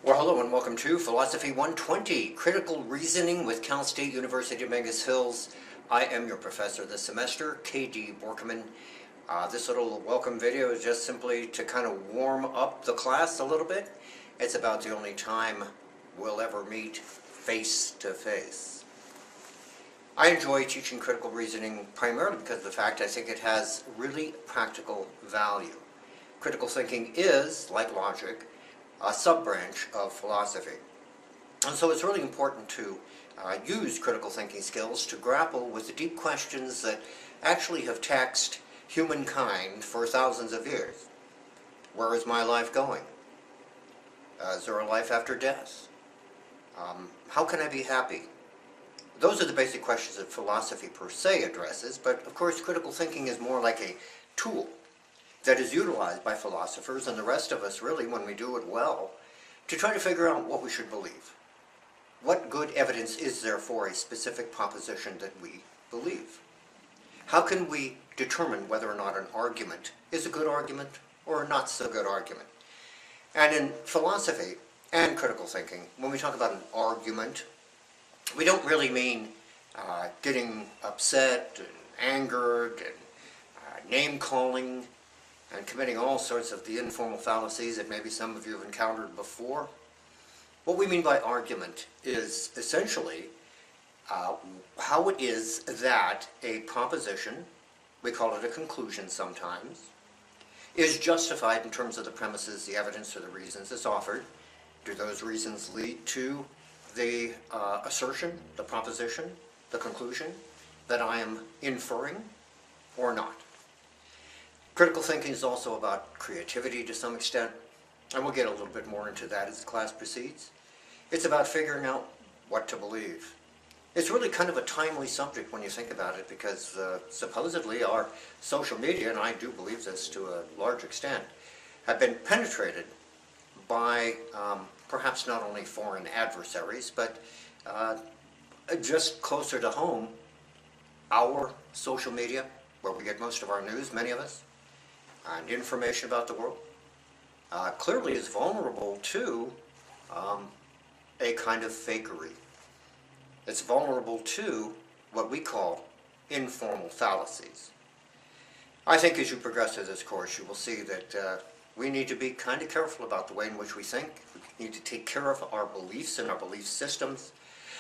Well, hello and welcome to Philosophy 120, Critical Reasoning with Cal State University of Vegas Hills. I am your professor this semester, K.D. Borcoman. This little welcome video is just simply to kind of warm up the class a little bit. It's about the only time we'll ever meet face to face. I enjoy teaching critical reasoning primarily because of the fact I think it has really practical value. Critical thinking is, like logic, a sub-branch of philosophy. And so it's really important to use critical thinking skills to grapple with the deep questions that actually have taxed humankind for thousands of years. Where is my life going? Is there a life after death? How can I be happy? Those are the basic questions that philosophy per se addresses, but of course critical thinking is more like a tool that is utilized by philosophers and the rest of us really, when we do it well, to try to figure out what we should believe. What good evidence is there for a specific proposition that we believe? How can we determine whether or not an argument is a good argument or a not so good argument? And in philosophy and critical thinking, when we talk about an argument, we don't really mean getting upset and angered and name-calling and committing all sorts of the informal fallacies that maybe some of you have encountered before. What we mean by argument is essentially how it is that a proposition, we call it a conclusion sometimes, is justified in terms of the premises, the evidence, or the reasons it's offered. Do those reasons lead to the assertion, the proposition, the conclusion that I am inferring or not? Critical thinking is also about creativity to some extent, and we'll get a little bit more into that as the class proceeds. It's about figuring out what to believe. It's really kind of a timely subject when you think about it because supposedly our social media, and I do believe this to a large extent, have been penetrated by perhaps not only foreign adversaries, but just closer to home, our social media, where we get most of our news, many of us, and information about the world, clearly is vulnerable to a kind of fakery. It's vulnerable to what we call informal fallacies. I think as you progress through this course, you will see that we need to be kind of careful about the way in which we think. We need to take care of our beliefs and our belief systems,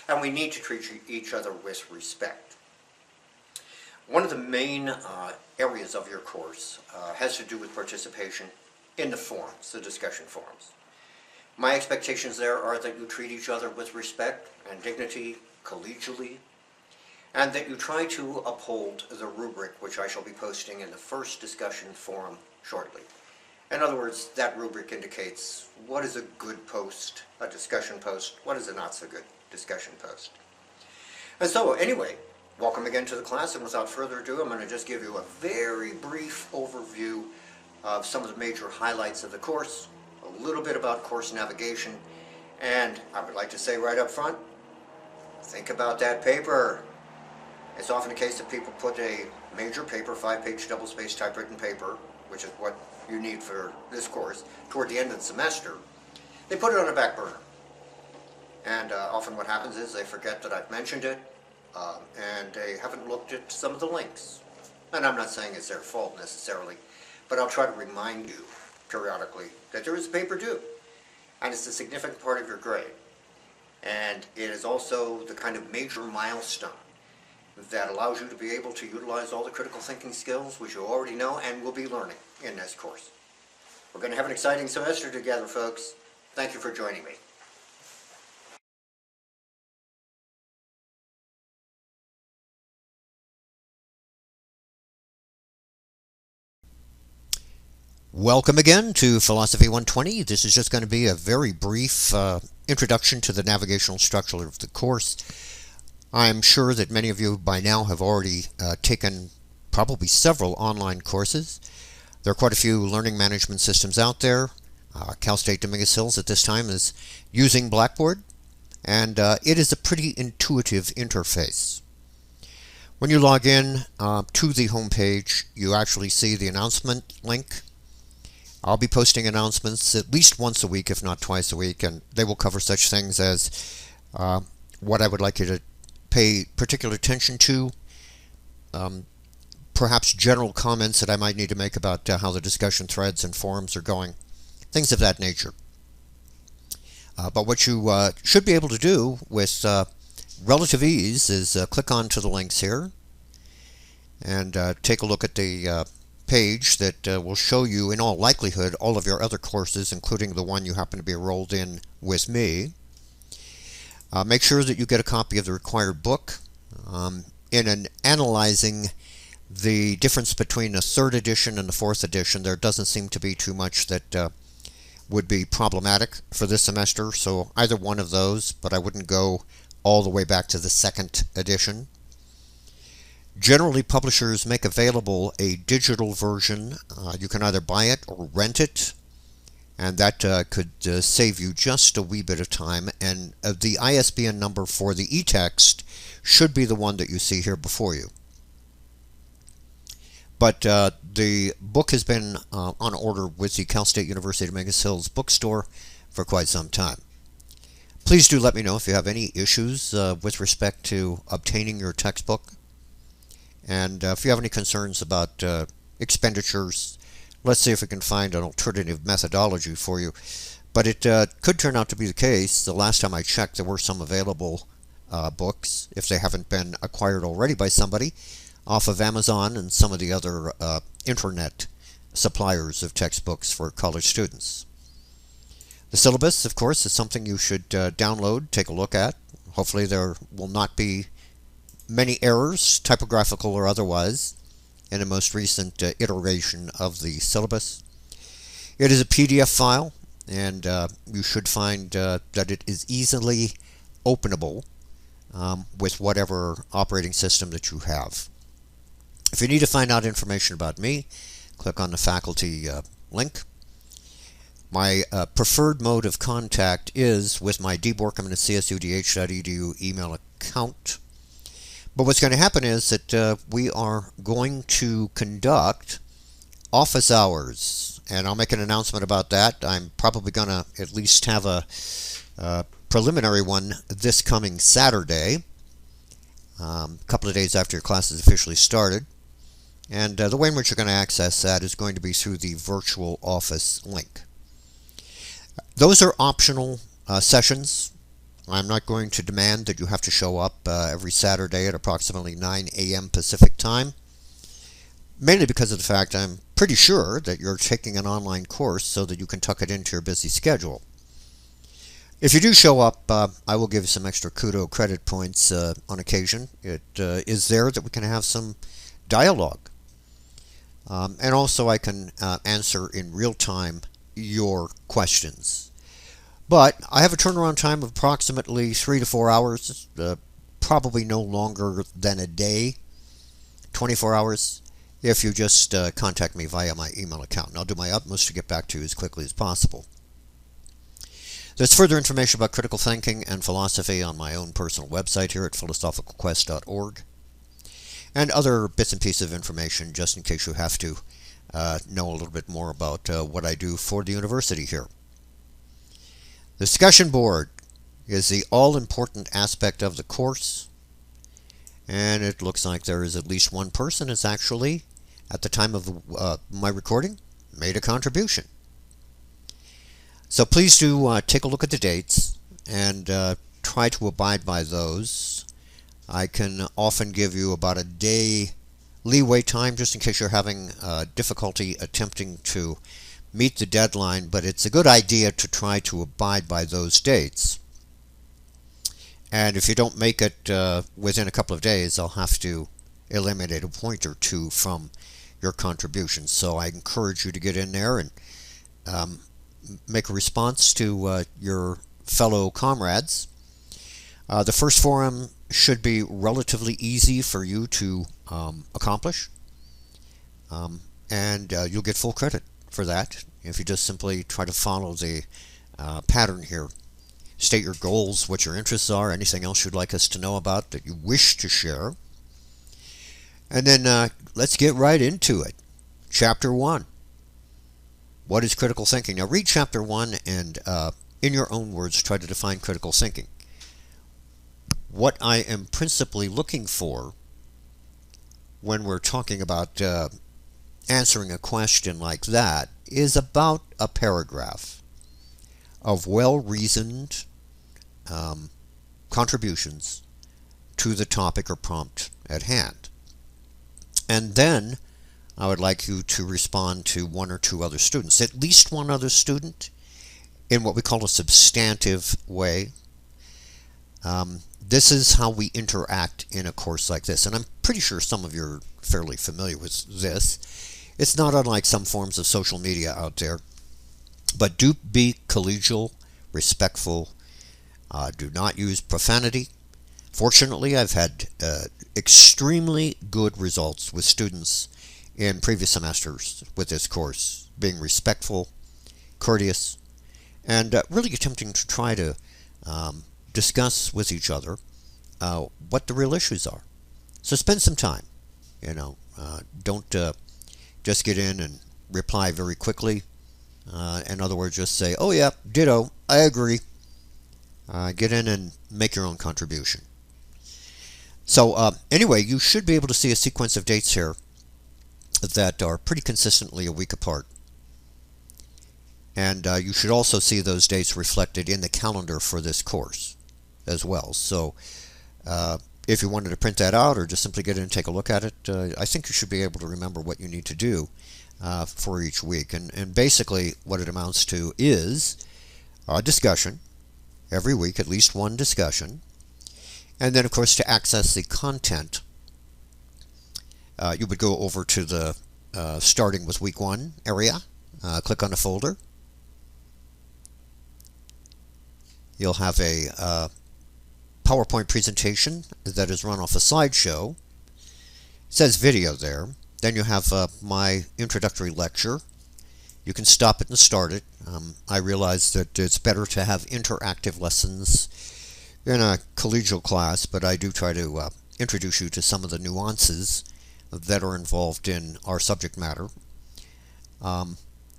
and we need to treat each other with respect. One of the main areas of your course has to do with participation in the forums, the discussion forums. My expectations there are that you treat each other with respect and dignity, collegially, and that you try to uphold the rubric which I shall be posting in the first discussion forum shortly. In other words, that rubric indicates what is a good post, a discussion post, what is a not so good discussion post. And so anyway, welcome again to the class, and without further ado, I'm going to just give you a very brief overview of some of the major highlights of the course, a little bit about course navigation, and I would like to say right up front, think about that paper. It's often the case that people put a major paper, 5-page double-spaced typewritten paper, which is what you need for this course, toward the end of the semester. They put it on a back burner. And often what happens is they forget that I've mentioned it, and they haven't looked at some of the links. And I'm not saying it's their fault necessarily, but I'll try to remind you periodically that there is a paper due, and it's a significant part of your grade. And it is also the kind of major milestone that allows you to be able to utilize all the critical thinking skills which you already know and will be learning in this course. We're going to have an exciting semester together, folks. Thank you for joining me. Welcome again to Philosophy 120. This is just going to be a very brief introduction to the navigational structure of the course. I'm sure that many of you by now have already taken probably several online courses. There are quite a few learning management systems out there. Cal State Dominguez Hills at this time is using Blackboard, and it is a pretty intuitive interface. When you log in to the home page, you actually see the announcement link. I'll be posting announcements at least once a week, if not twice a week, and they will cover such things as what I would like you to pay particular attention to, perhaps general comments that I might need to make about how the discussion threads and forums are going, things of that nature. But what you should be able to do with relative ease is click onto the links here and take a look at the page that will show you, in all likelihood, all of your other courses, including the one you happen to be enrolled in with me. Make sure that you get a copy of the required book. In analyzing the difference between the 3rd edition and the 4th edition, there doesn't seem to be too much that would be problematic for this semester, so either one of those, but I wouldn't go all the way back to the 2nd edition. Generally, publishers make available a digital version. You can either buy it or rent it, and that could save you just a wee bit of time. And the ISBN number for the e-text should be the one that you see here before you. But the book has been on order with the Cal State University of Mega Hills bookstore for quite some time. Please do let me know if you have any issues with respect to obtaining your textbook. And if you have any concerns about expenditures, let's see if we can find an alternative methodology for you. But it could turn out to be the case. The last time I checked, there were some available books, if they haven't been acquired already by somebody, off of Amazon and some of the other internet suppliers of textbooks for college students. The syllabus, of course, is something you should download, take a look at. Hopefully there will not be many errors, typographical or otherwise, in the most recent iteration of the syllabus. It is a PDF file, and you should find that it is easily openable with whatever operating system that you have. If you need to find out information about me, click on the faculty link. My preferred mode of contact is with my Borcoman at CSUDH.edu email account. But what's going to happen is that we are going to conduct office hours, and I'll make an announcement about that. I'm probably going to at least have a preliminary one this coming Saturday, a couple of days after your class is officially started. And the way in which you're going to access that is going to be through the virtual office link. Those are optional sessions. I'm not going to demand that you have to show up every Saturday at approximately 9 a.m. Pacific time, mainly because of the fact I'm pretty sure that you're taking an online course so that you can tuck it into your busy schedule. If you do show up, I will give you some extra kudo credit points on occasion. It is there that we can have some dialogue. And also I can answer in real time your questions. But I have a turnaround time of approximately 3 to 4 hours, probably no longer than a day, 24 hours, if you just contact me via my email account. And I'll do my utmost to get back to you as quickly as possible. There's further information about critical thinking and philosophy on my own personal website here at philosophicalquest.org, and other bits and pieces of information just in case you have to know a little bit more about what I do for the university here. The discussion board is the all-important aspect of the course, and it looks like there is at least one person that's actually, at the time of my recording, made a contribution. So please do take a look at the dates and try to abide by those. I can often give you about a day leeway time just in case you're having difficulty attempting to meet the deadline, but it's a good idea to try to abide by those dates. And if you don't make it within a couple of days, I'll have to eliminate a point or two from your contributions. So I encourage you to get in there and make a response to your fellow comrades. The first forum should be relatively easy for you to accomplish, and you'll get full credit for that if you just simply try to follow the pattern here. State your goals, what your interests are, anything else you'd like us to know about that you wish to share. And then let's get right into it. Chapter 1. What is critical thinking? Now read chapter 1 and in your own words try to define critical thinking. What I am principally looking for when we're talking about answering a question like that is about a paragraph of well-reasoned contributions to the topic or prompt at hand. And then I would like you to respond to one or two other students, at least one other student, in what we call a substantive way. This is how we interact in a course like this, and I'm pretty sure some of you are fairly familiar with this. It's not unlike some forms of social media out there, but do be collegial, respectful, do not use profanity. Fortunately, I've had extremely good results with students in previous semesters with this course, being respectful, courteous, and really attempting to try to discuss with each other what the real issues are. So spend some time, don't just get in and reply very quickly. In other words, just say, oh yeah, ditto, I agree. Get in and make your own contribution. So anyway, you should be able to see a sequence of dates here that are pretty consistently a week apart. And you should also see those dates reflected in the calendar for this course as well. So if you wanted to print that out or just simply get in and take a look at it, I think you should be able to remember what you need to do for each week. And basically what it amounts to is a discussion every week, at least one discussion. And then, of course, to access the content, you would go over to the starting with week 1 area, click on the folder. You'll have a PowerPoint presentation that is run off a slideshow. It says video there. Then you have my introductory lecture. You can stop it and start it. I realize that it's better to have interactive lessons in a collegial class, but I do try to introduce you to some of the nuances that are involved in our subject matter.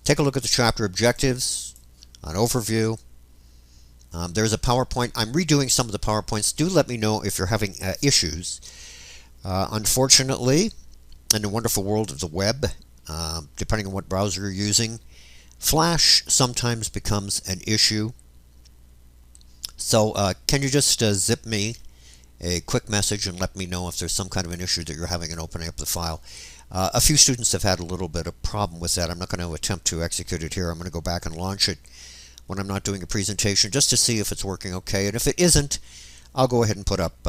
Take a look at the chapter objectives, an overview. There's a PowerPoint. I'm redoing some of the PowerPoints. Do let me know if you're having issues. Unfortunately, in the wonderful world of the web, depending on what browser you're using, Flash sometimes becomes an issue. So can you just zip me a quick message and let me know if there's some kind of an issue that you're having in opening up the file. A few students have had a little bit of problem with that. I'm not going to attempt to execute it here. I'm going to go back and launch it when I'm not doing a presentation just to see if it's working okay. And if it isn't, I'll go ahead and put up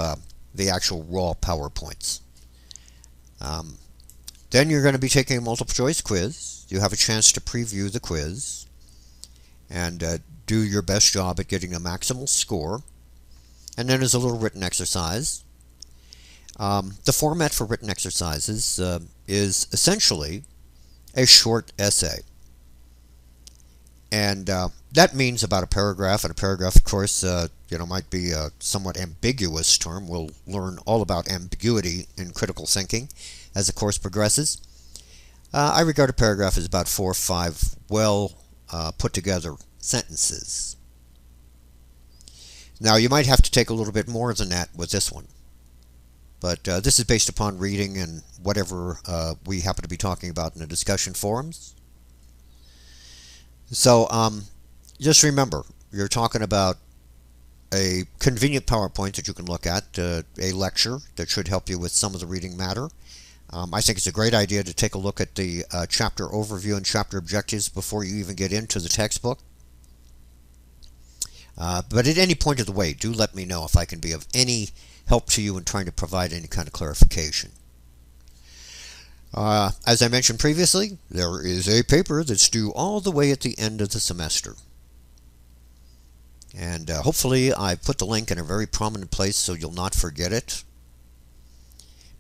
the actual raw PowerPoints. Then you're going to be taking a multiple choice quiz. You have a chance to preview the quiz and do your best job at getting a maximal score. And then there's a little written exercise. The format for written exercises is essentially a short essay. And that means about a paragraph. And a paragraph, of course, might be a somewhat ambiguous term. We'll learn all about ambiguity in critical thinking as the course progresses. I regard a paragraph as about 4 or 5 well put together sentences. Now, you might have to take a little bit more than that with this one. But this is based upon reading and whatever we happen to be talking about in the discussion forums. So just remember, you're talking about a convenient PowerPoint that you can look at, a lecture that should help you with some of the reading matter. I think it's a great idea to take a look at the chapter overview and chapter objectives before you even get into the textbook. But at any point of the way, do let me know if I can be of any help to you in trying to provide any kind of clarification. As I mentioned previously, there is a paper that's due all the way at the end of the semester. And hopefully I put the link in a very prominent place so you'll not forget it.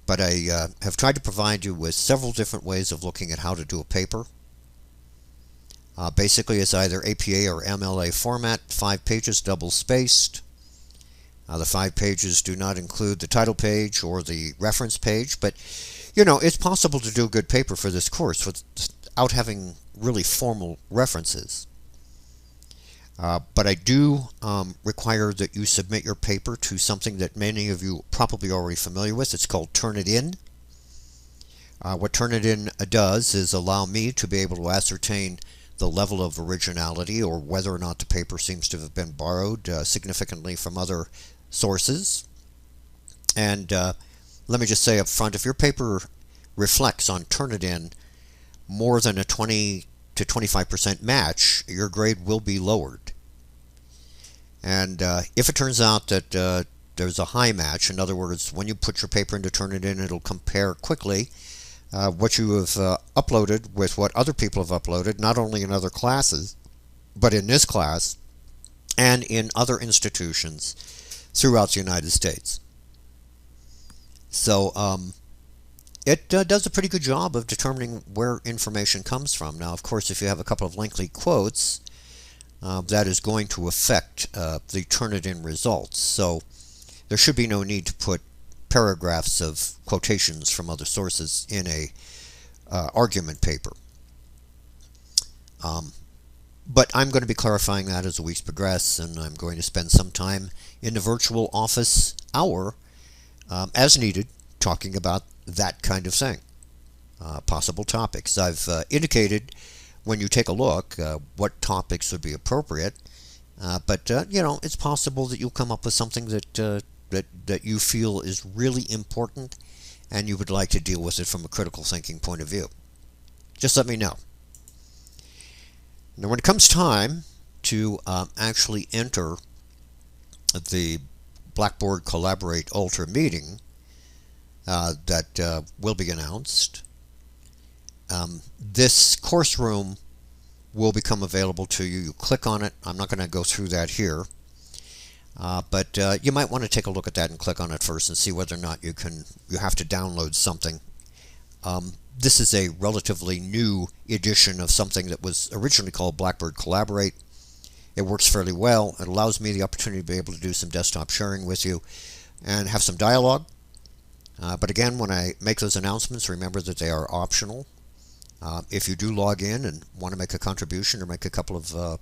But I have tried to provide you with several different ways of looking at how to do a paper. Basically, it's either APA or MLA format, 5 pages, double-spaced. The 5 pages do not include the title page or the reference page, but, it's possible to do a good paper for this course without having really formal references. But I do require that you submit your paper to something that many of you are probably already familiar with. It's called Turnitin. What Turnitin does is allow me to be able to ascertain the level of originality, or whether or not the paper seems to have been borrowed significantly from other sources. And let me just say up front, if your paper reflects on Turnitin more than a 20 to 25% match, your grade will be lowered. And if it turns out that there's a high match, in other words, when you put your paper into Turnitin, it'll compare quickly what you have uploaded with what other people have uploaded, not only in other classes, but in this class and in other institutions throughout the United States. So it does a pretty good job of determining where information comes from. Now, of course, if you have a couple of lengthy quotes, that is going to affect the Turnitin results. So there should be no need to put paragraphs of quotations from other sources in a argument paper. But I'm going to be clarifying that as the weeks progress, and I'm going to spend some time in the virtual office hour as needed talking about that kind of thing, possible topics. I've indicated when you take a look what topics would be appropriate, but you know, it's possible that you'll come up with something that you feel is really important and you would like to deal with it from a critical thinking point of view. Just let me know. Now, when it comes time to actually enter the Blackboard Collaborate Ultra meeting that will be announced, this course room will become available to you. You click on it. I'm not going to go through that here, but you might want to take a look at that and click on it first and see whether or not you have to download something. This is a relatively new edition of something that was originally called Blackboard Collaborate. It works fairly well. It allows me the opportunity to be able to do some desktop sharing with you and have some dialogue. But again, when I make those announcements, remember that they are optional. If you do log in and want to make a contribution or make a couple of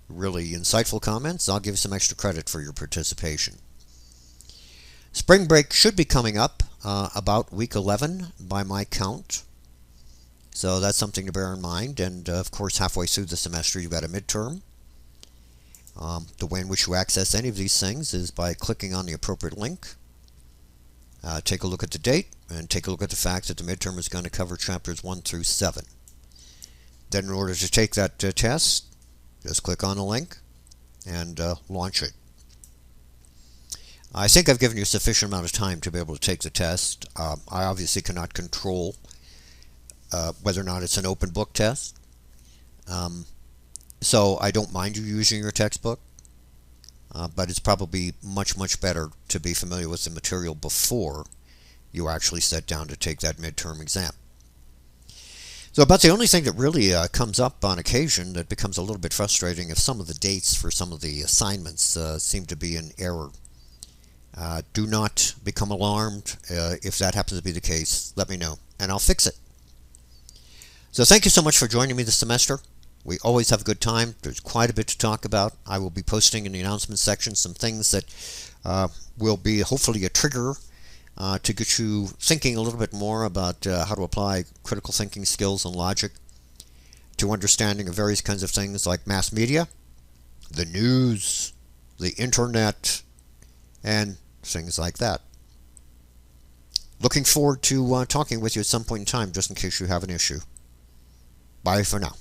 really insightful comments, I'll give you some extra credit for your participation. Spring break should be coming up about week 11 by my count. So that's something to bear in mind. And of course, halfway through the semester, you've got a midterm. The way in which you access any of these things is by clicking on the appropriate link. Take a look at the date and take a look at the fact that the midterm is going to cover chapters 1 through 7. Then in order to take that test, just click on the link and launch it. I think I've given you a sufficient amount of time to be able to take the test. I obviously cannot control whether or not it's an open book test. So I don't mind you using your textbook, but it's probably much better to be familiar with the material before you actually sit down to take that midterm exam. So about the only thing that really comes up on occasion that becomes a little bit frustrating if some of the dates for some of the assignments seem to be in error. Do not become alarmed. If that happens to be the case, let me know, and I'll fix it. So thank you so much for joining me this semester. We always have a good time. There's quite a bit to talk about. I will be posting in the announcement section some things that will be hopefully a trigger to get you thinking a little bit more about how to apply critical thinking skills and logic to understanding of various kinds of things like mass media, the news, the internet, and things like that. Looking forward to talking with you at some point in time, just in case you have an issue. Bye for now.